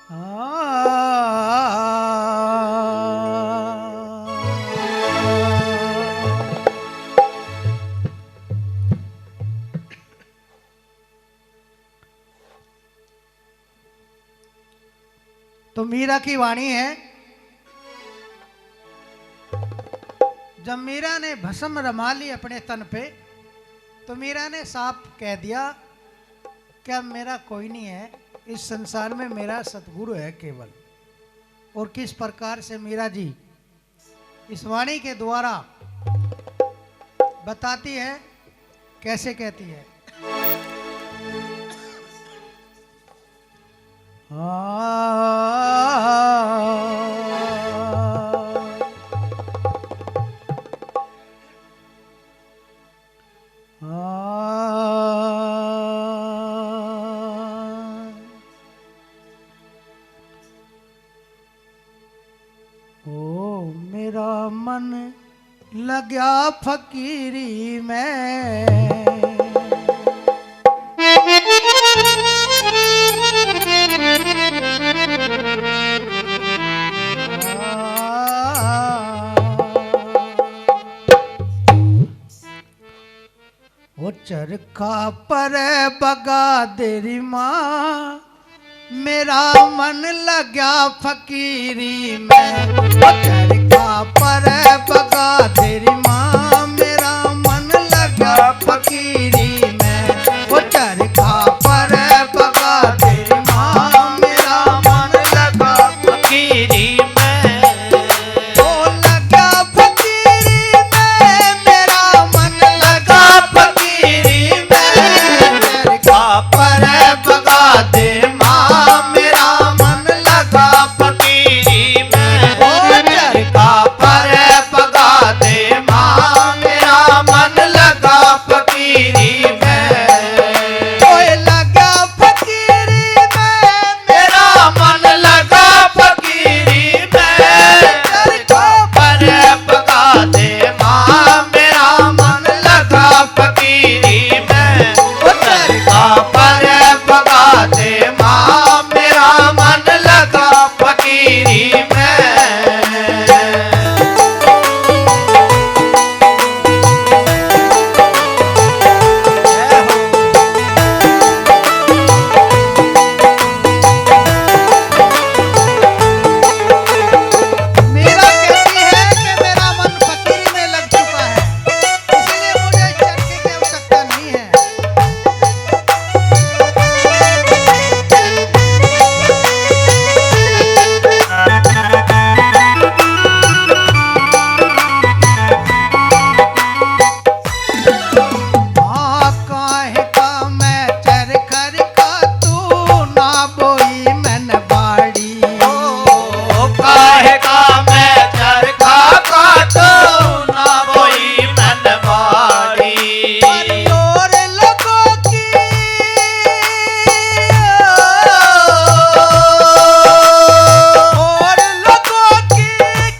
तो मीरा की वाणी है, जब मीरा ने भस्म रमा ली अपने तन पे तो मीरा ने साफ कह दिया कि अब मेरा कोई नहीं है इस संसार में, मेरा सतगुरु है केवल। और किस प्रकार से मीरा जी इस वाणी के द्वारा बताती है, कैसे कहती है। ओ मेरा मन लग्या फकीरी में, वो चरखा पर बगा तेरी माँ, मेरा मन लग्या फकीरी में। वो चरखा पर बगा तेरी माँ, मेरा मन लग्या फकीरी में। वो चरखा पर बगा तेरी माँ, मेरा मन लगा फकीरी में। वो लगा फकीरी में, मेरा मन लगा फकीरी में। चरखा पर बगा दे माँ, मेरा मन लगा फकीरी में। वो चरखा पर बगा दे माँ, मेरा मन लगा फकीरी में। ओए लगा फकीरी में, मेरा मन लगा फकीरी में। चरखा पर बगा दे माँ, मेरा मन लगा फकीरी में। वो चरखा पर बगा दे माँ, मेरा मन लगा फकीरी में। मीरा कहती है कि मेरा मन फकीरी में लग चुका है, इसलिए मुझे चरखे की आवश्यकता नहीं है। काहे का मैं चरखर का तू ना बोई मन बाड़ी। काहे का मैं चरखा का तो ना बोई मन बाड़ी। और लोगों की और लोगों की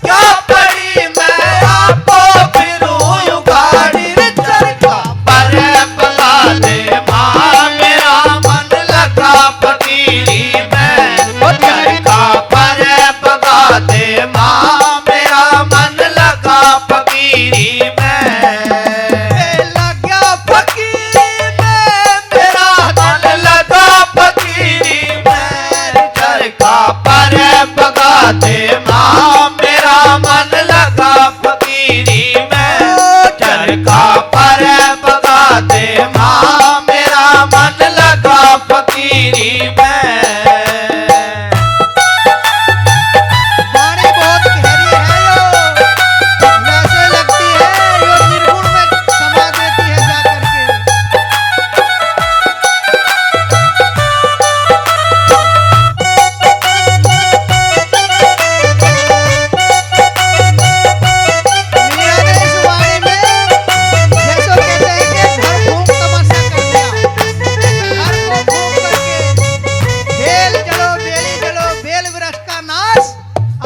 क्या पड़ी मैं आपको फिरूं उगाड़ी। चरखा पर बगा दे माँ, मेरा मन लगा फकीरी में। वो चरखा पर बगा दे माँ, मेरा मन लगा फकीरी में। लग्या फकीरी में, मेरा मन लगा फकीरी में। चरखा पर बगा दे माँ, मेरा मन लगा फकीरी में। चरखा पर बगा दे माँ, मेरा मन लगा फकीरी में। वाणी बहुत गहरी है यो, वैसे लगती है यो निर्गुण में समा देती है जाकर के। मीरा ने इस वाणी में जैसो कहते हैं कि घर घूम तमाशा कर दिया। घर को घूम करके बेल जलो बेली जलो बेल वृक्ष का नाश,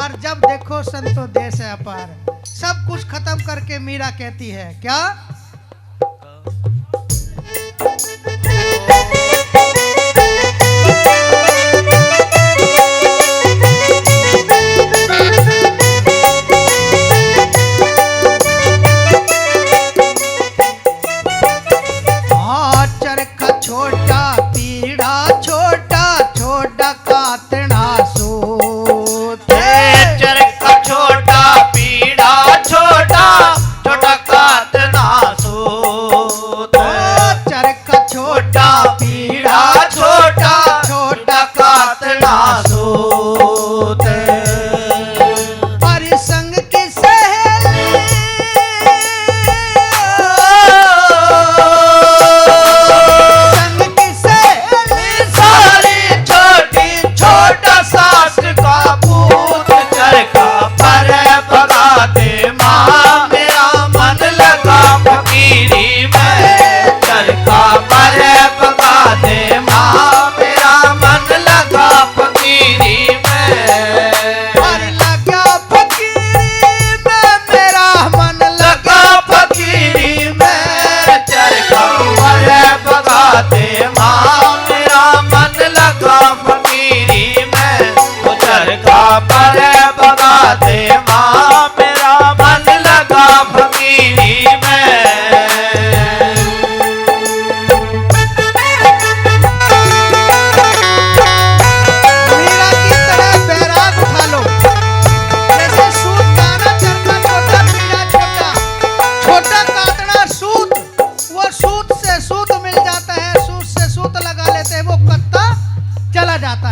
और जब देखो संतो देश है अपार, सब कुछ खत्म करके मीरा कहती है क्या।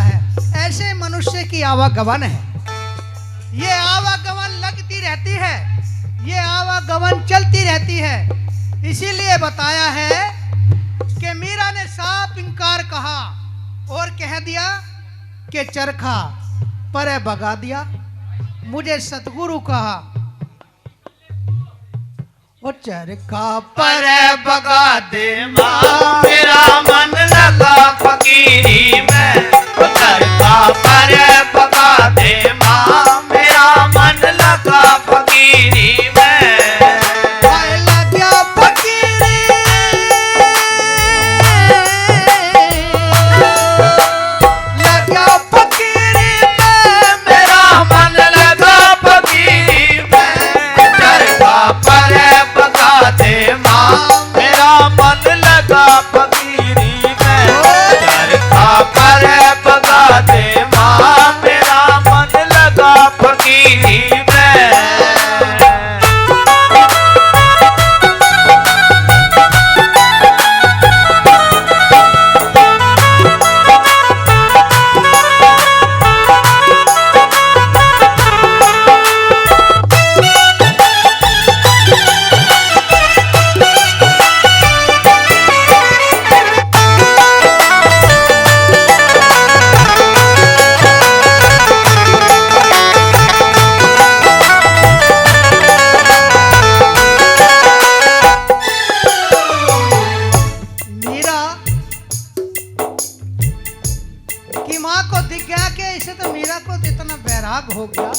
है, ऐसे मनुष्य की आवागमन है। ये आवागमन लगती रहती है, ये आवागमन चलती रहती है। इसीलिए बताया है कि मीरा ने साफ इंकार कहा और कह दिया कि चरखा पर भगा दिया। मुझे सतगुरु कहा वो चरखा पर बगा दे माँ, मेरा मन लगा फकीरी में। वो चरखा पर बगा दे माँ, मेरा मन लगा फकीरी में। लगा फकीरी, लगा फकीरी में, मेरा मन लगा फकीरी में। चरखा पर बगा दे माँ, मेरा मन लगा फकीरी में। चरखा पर बगा दे माँ, मेरा मन लगा फकीरी में। मीरा की माँ को दिख गया कि इसे तो मीरा को इतना बैराग हो गया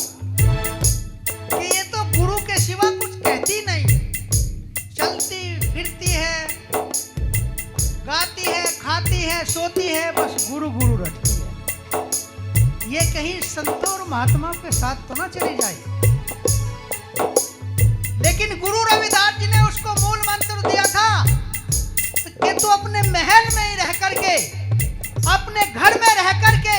कि ये तो गुरु के सिवा कुछ कहती नहीं। चलती फिरती है, गाती है, खाती है, सोती है, बस गुरु गुरु रटती है। ये कहीं संतों और महात्माओं के साथ तो ना चली जाए। लेकिन गुरु रविदास जी ने उसको मूल मंत्र दिया था कि तू अपने महल में ही रह करके, अपने घर में रह करके,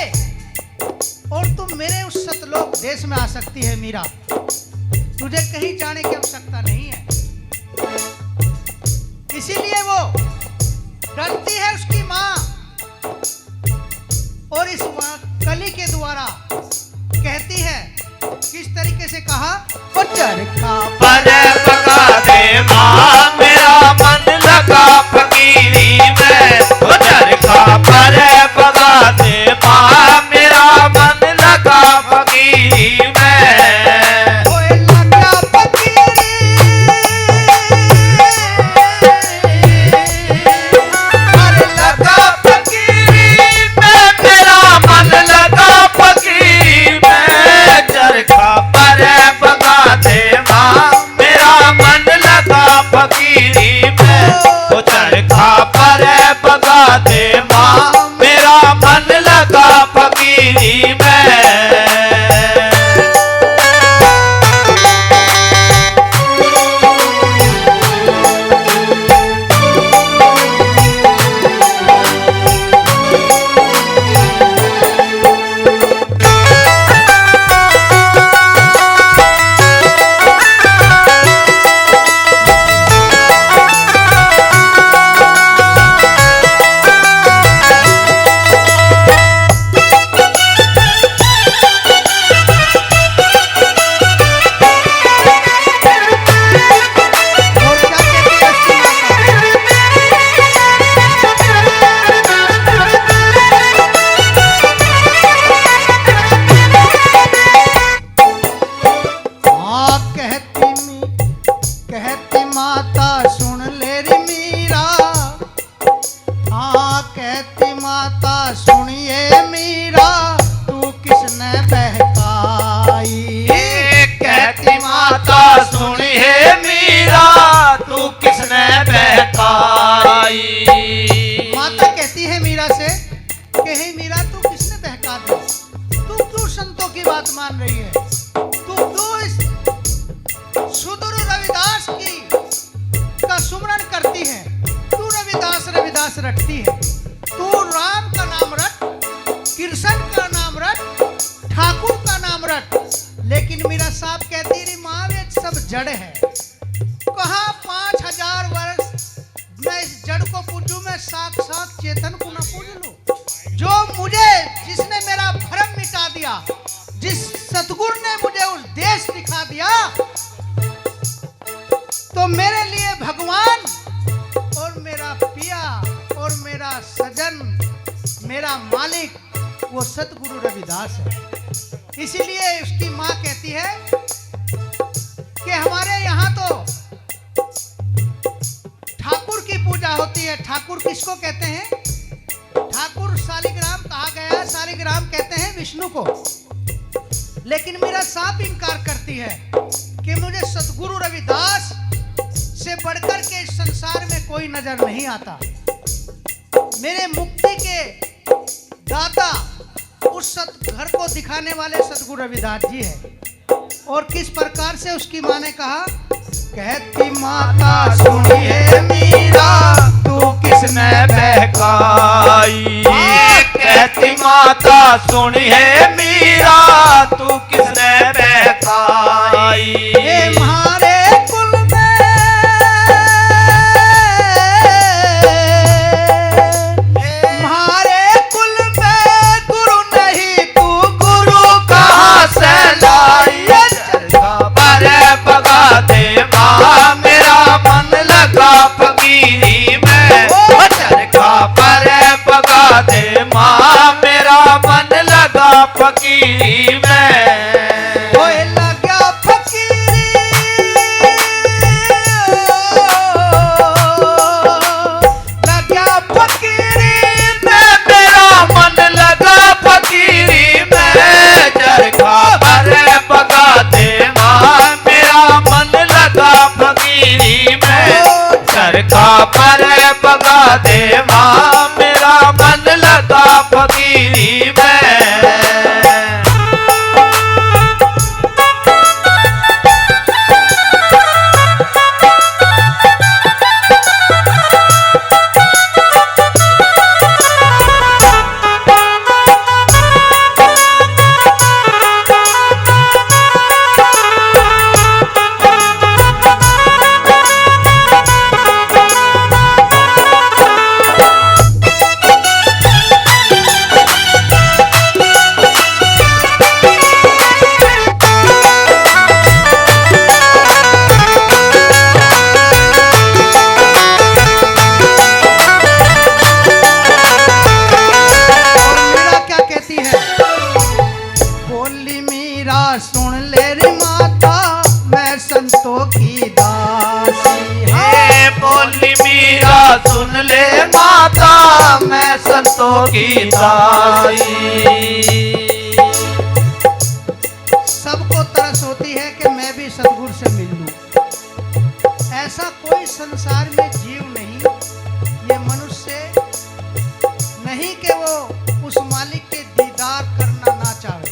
और तुम मेरे उस सतलोक देश में आ सकती है मीरा। तुझे कहीं जाने की आवश्यकता नहीं है। इसीलिए वो डरती है उसकी माँ, और इस कली के द्वारा कहती है, किस तरीके से कहा, वो चरखा पर बगा दे माँ, मेरा मन लगा फकीरी में। वो चरखा पर बगा दे माँ, मेरा मन लगा फकीरी में। ओए लगा फकीरी, अरे लगा फकीरी में, मेरा मन लगा फकीरी में। चरखा पर बगा दे माँ, मेरा मन लगा फकीरी में। वो चरखा पर बगा दे माँ, मेरा मन लगा फकीरी में। और क्या कहती है उसकी माता? हाँ कहती माता सुन ले रे मीरा। हाँ कहती माता सुनिए मीरा, तू किसने बहकाई। कहती माता सुनिए मीरा, तू किसने बहकाई। माता कहती है मीरा से कि हे मीरा, तू किसने बहका दी? तू क्यों संतों की बात मान रही है? तू क्यों इस सुदूर रविदास की का सुमरन करती है? तू रविदास रविदास रटती है। तू राम का नाम रट, कृष्ण का नाम रट, ठाकुर का नाम रट। लेकिन मीरा साहब कहती रही, माँ वे सब जड़ है। कहाँ 5000 वर्ष मैं इस जड़ को पूजूं, मैं साक्षात चेतन को न पूज लूं? जो मुझे, जिसने जिस सतगुरु ने मुझे उस देश दिखा दिया, तो मेरे लिए भगवान और मेरा पिया और मेरा सजन, मेरा मालिक वो सतगुरु रविदास है। इसीलिए उसकी माँ कहती है कि हमारे यहाँ तो ठाकुर की पूजा होती है। ठाकुर किसको कहते हैं? ठाकुर शालिग्राम कहा गया है, शालिग्राम कहते हैं विष्णु को। लेकिन मेरा साफ इनकार करती है कि मुझे सतगुरु रविदास से बढ़कर के इस संसार में कोई नजर नहीं आता। मेरे मुक्ति के दाता उस घर को दिखाने वाले सतगुरु रविदास जी है। और किस प्रकार से उसकी माँ ने कहा, कहती माता सुनिए मीरा तू किसने बहकाई, कहती माता सुनिए मीरा तू किसने बहकाई। हमारे कुल में हमारे कुल में गुरु नहीं, तू गुरु कहाँ से लाई, चरखा पर बगा दे माँ मेरा मन लगा फकीरी में, चरखा पर बगा दे माँ मेरा मन लगा फकीरी में। ओए लगा फकीरी, लगा फकीरी में मेरा मन लगा फकीरी में, चरखा पर बगा दे माँ मेरा मन लगा फकीरी में, चरखा पर बगा दे माँ मेरा मन लगा फकीरी में। सुन ले रे माता मैं संतों की दासी। हे बोली मीरा सुन ले माता मैं संतों की दासी। सबको तरस होती है कि मैं भी सतगुरु से मिल लूं। ऐसा कोई संसार में जीव नहीं, ये मनुष्य नहीं कि वो उस मालिक के दीदार करना ना चाहे।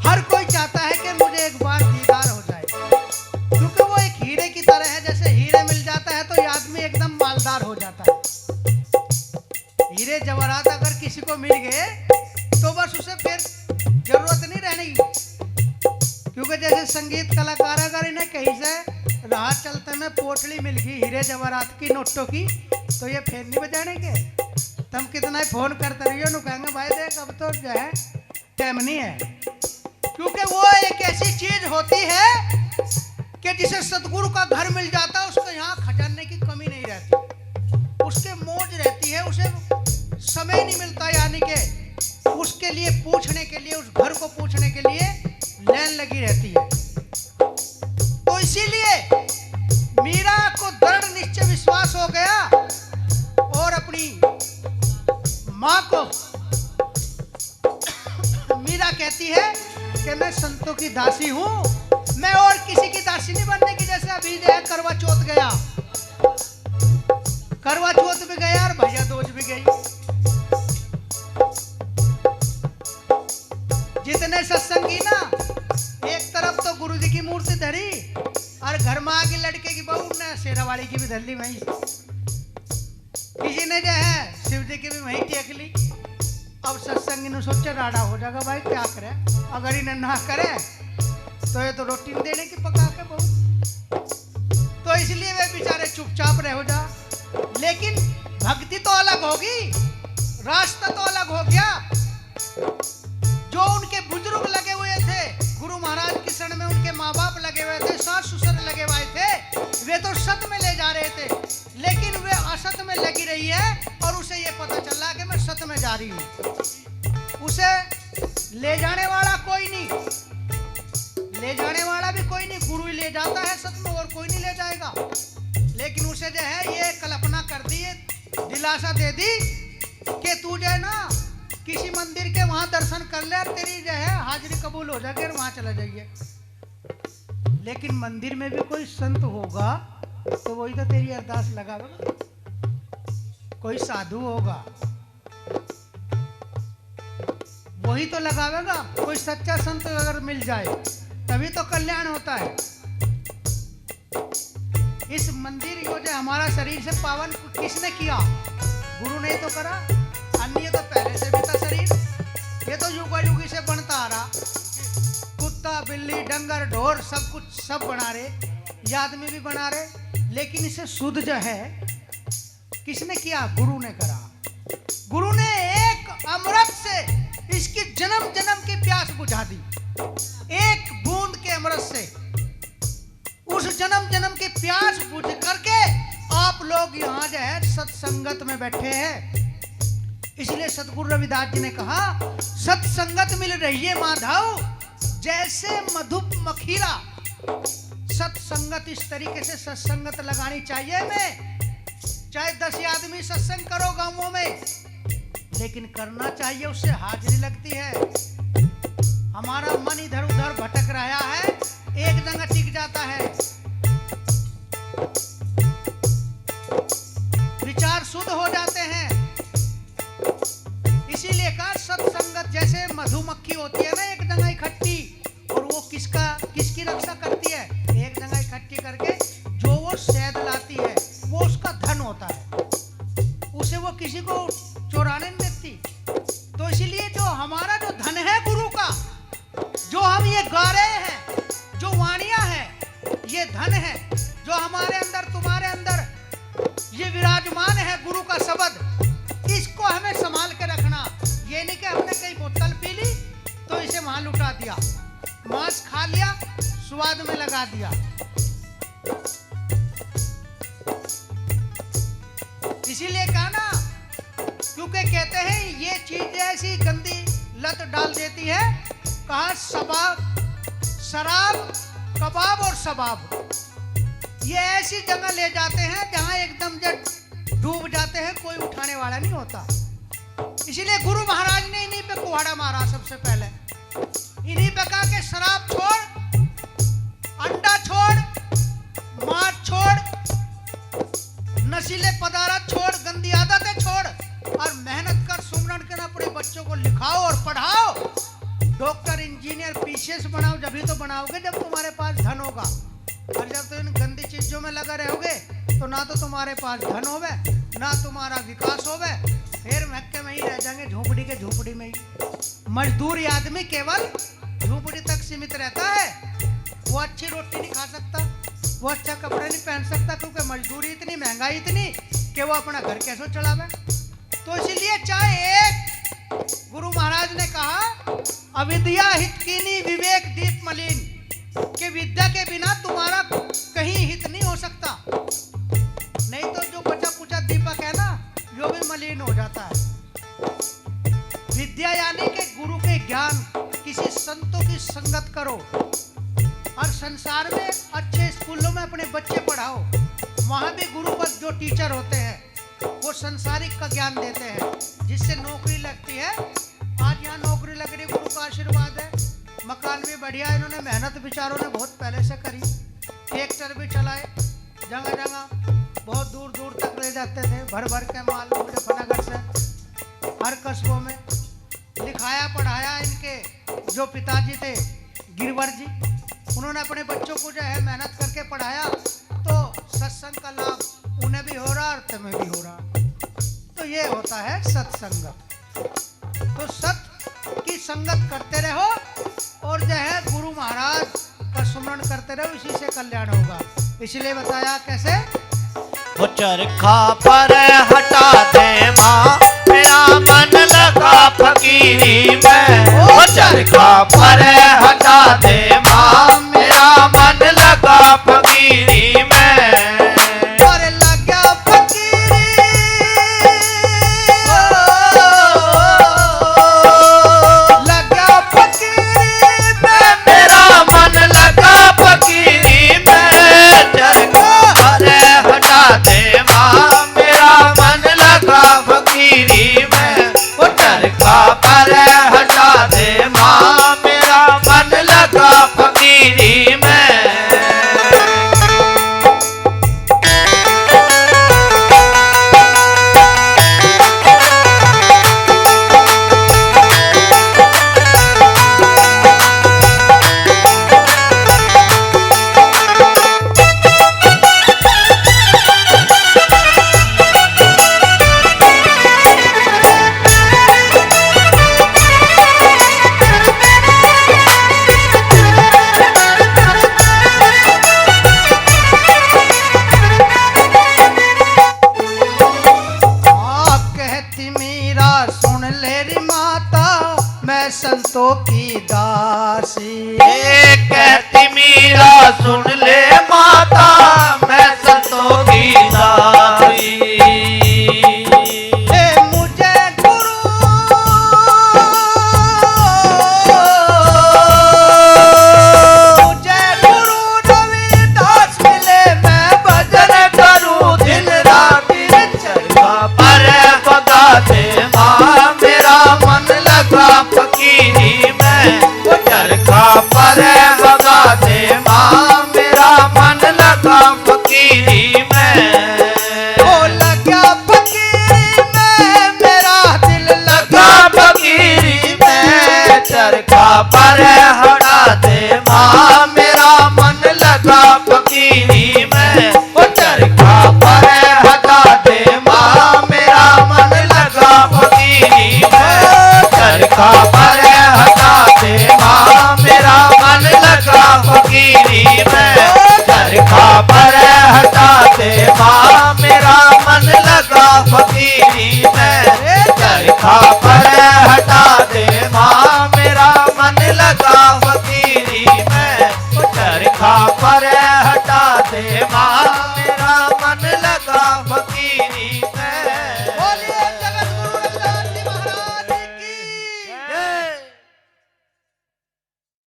हर कोई चाहता है कि मुझे एक बार दीदार हो जाए, क्योंकि वो एक हीरे की तरह है। जैसे हीरे मिल जाता है तो ये आदमी एकदम मालदार हो जाता है। हीरे जवाहरात अगर किसी को मिल गए तो बस उसे फिर जरूरत नहीं रहने की। क्योंकि जैसे संगीत कलाकार अगर इन्हें कहीं से राह चलते में पोटली मिल गई हीरे जवाहरात की नोटों की, तो ये फिर नहीं बजाने के। तुम कितना ही फोन करते रहियो नु कहेंगे भाई देख अब तो जो है टाइम नहीं है। क्योंकि वो एक ऐसी चीज होती है कि जिसे सतगुरु का घर मिल जाता है, उसको यहाँ खजाने की कमी नहीं रहती, उसके मौज रहती है, उसे समय नहीं मिलता। यानी कि उसके लिए पूछने के लिए, उस घर को पूछने के लिए लाइन लगी रहती है। तो इसीलिए मीरा को दृढ़ निश्चय विश्वास हो गया और अपनी माँ को मीरा कहती है कि मैं संतों की दासी हूं, मैं और किसी की दासी नहीं बनने की। जैसे अभी जो है करवा चौथ गया, करवा चौथ भी गया और भैया दूज भी गई। जितने सत्संगी ना, एक तरफ तो गुरु जी की मूर्ति धरी और घर में आके लड़के की बहू ने शेरावाड़ी की भी धर ली वहीं। किसी ने जो है शिव जी की भी वहीं टेक ली। अब सत्संगी ने सोचा राड़ा हो जाएगा भाई, क्या करे, अगर इन्हें ना करे तो ये तो रोटी देने की पका के बहू। तो इसलिए वे बेचारे चुपचाप रह जा। लेकिन भक्ति तो अलग होगी, रास्ता तो अलग हो गया। जो उनके बुजुर्ग लगे हुए थे वे तो सत में ले जा रहे थे, लेकिन वे असत में लगी रही है और उसे ये पता चला कि मैं सत में जा रही हूं। उसे ले जाने वाला कोई नहीं, ले जाने वाला भी कोई नहीं, गुरु ही ले जाता है सत में, और कोई नहीं ले जाएगा। लेकिन उसे जो है ये कल्पना कर दी, दिलासा दे दी कि तू जो है ना किसी मंदिर के वहां दर्शन कर ले और तेरी जो है हाजिरी कबूल हो जाएगी और वहां चला जाइए। लेकिन मंदिर में भी कोई संत होगा तो वही तो तेरी अरदास लगावेगा, कोई साधु होगा वही तो लगावेगा, कोई सच्चा संत अगर मिल जाए तभी तो कल्याण होता है। इस मंदिर को जो हमारा शरीर से पावन किसने किया? गुरु ने तो करा, अन्य तो पहले से भी था शरीर, ये तो युगायुगी से बनता आ रहा। कुत्ता बिल्ली डंगर ढोर सब कुछ सब बना रहे, ये आदमी भी बना रहे, लेकिन इसे शुद्ध जो है किसने किया? गुरु ने करा। गुरु ने एक अमृत से इसकी जन्म जन्म की प्यास बुझा दी, एक बूंद के अमृत से उस जन्म जन्म की प्यास बुझ करके आप लोग यहाँ जो है सत्संगत में बैठे हैं। इसलिए सतगुरु रविदास जी ने कहा सत्संगत मिल रही है माधव जैसे मधु मखीरा। सत्संगत इस तरीके से सत्संगत लगानी चाहिए में, चाहे 10 आदमी सत्संग करो गांवों में, लेकिन करना चाहिए, उससे हाजिरी लगती है। हमारा मन इधर उधर भटक रहा है, एक जगह टिक जाता है, विचार शुद्ध हो जाते हैं। इसीलिए कहा सत्संगत जैसे मधुमक्खी होती है ना एक जगह इकट्ठी, और वो किसकी रक्षा करती है? एक जगह इकट्ठी करके जो वो शहद लाती है वो उसका धन होता है, उसे वो किसी को चुराने नहीं देती। तो इसीलिए जो हमारा जो धन है गुरु का, जो हम ये गा रहे हैं, जो वाणियां हैं, ये धन है जो हमारे अंदर तुम्हारे अंदर ये विराजमान है गुरु का शब्द, इसको हमें संभाल के रखना। ये नहीं कि हमने कई बोतल पी ली तो इसे वहां लुटा दिया, मांस खा लिया स्वाद में लगा दिया। इसीलिए कहा ना, क्योंकि कहते हैं ये चीज ऐसी गंदी लत डाल देती है। कहा शराब कबाब और शबाब, ये ऐसी जगह ले जाते हैं जहां एकदम जब डूब जाते हैं कोई उठाने वाला नहीं होता। इसीलिए गुरु महाराज ने इन्हीं पे कुहाड़ा मारा सबसे पहले, इन्हीं पे कहा कि शराब छोड़, अंडा छोड़, मांस छोड़, नशीले पदार्थ छोड़, गंदी आदतें छोड़ और मेहनत कर, सुमरन कर, अपने बच्चों को लिखाओ और पढ़ाओ, डॉक्टर इंजीनियर पीसीएस बनाओ। जब ही तो बनाओगे जब तुम्हारे पास धन होगा, और जब तो इन गंदी चीजों में लगा रहोगे तो ना तो तुम्हारे पास धन होवे, ना तुम्हारा विकास होवे, फिर मक्के में ही रह जाएंगे, झोपड़ी के झोपड़ी में ही। मजदूर आदमी केवल झोपड़ी तक सीमित रहता है, वो अच्छी रोटी नहीं खा सकता, वो अच्छा कपड़ा नहीं पहन सकता, क्योंकि मजदूरी इतनी, महंगाई इतनी कि वो अपना घर कैसे चलावे। तो इसीलिए चाहे एक गुरु महाराज ने कहा अविद्या हितकीनी विवेक दीप मलिन, कि विद्या के बिना तुम्हारा कहीं हित नहीं हो सकता, नहीं तो जो बचा कुचा दीपक है ना वो भी मलिन हो जाता है। विद्या यानी कि गुरु के ज्ञान, किसी संतों की संगत करो और संसार में अच्छे स्कूलों में अपने बच्चे पढ़ाओ, वहां भी गुरु पर जो टीचर होते हैं वो संसारिक का ज्ञान देते हैं, जिससे नौकरी लगती है। आज यहाँ नौकरी लग रही, गुरु का आशीर्वाद है, मकान भी बढ़िया, इन्होंने मेहनत बेचारों ने बहुत पहले से करी, ट्रैक्टर भी चलाए, जगह जगह बहुत दूर दूर तक ले जाते थे, भर भर के माल मुजफ्फरनगर से हर कस्बों में। लिखाया पढ़ाया इनके जो पिताजी थे गिरवर जी, उन्होंने अपने बच्चों को जो है मेहनत करके पढ़ाया, तो सत्संग का लाभ उन्हें भी हो रहा और तुम्हें भी हो रहा। तो ये होता है सत्संग। तो सत की संगत करते रहो और जो है गुरु महाराज का सुमरण करते रहो, इसी से कल्याण होगा। इसलिए बताया कैसे, वो चरखा पर हटा दे माँ, मेरा मन लगा फकीरी में। वो चरखा पर हटा दे माँ, मेरा मन लगा फकीरी में। की दासी। ए कहती मीरा सुन ले माता मैं संतों की दासी। मुझे गुरु रविदास मिले मैं भजन करूं दिन रात चरखा पर बगा दे माँ मेरा मन लगा फकीरी में। वो चरखा पर बगा दे माँ मेरा मन लगा फकीरी में। ओ लगा फकीरी में मेरा दिल लगा फकीरी में चरखा पर हटा दे माँ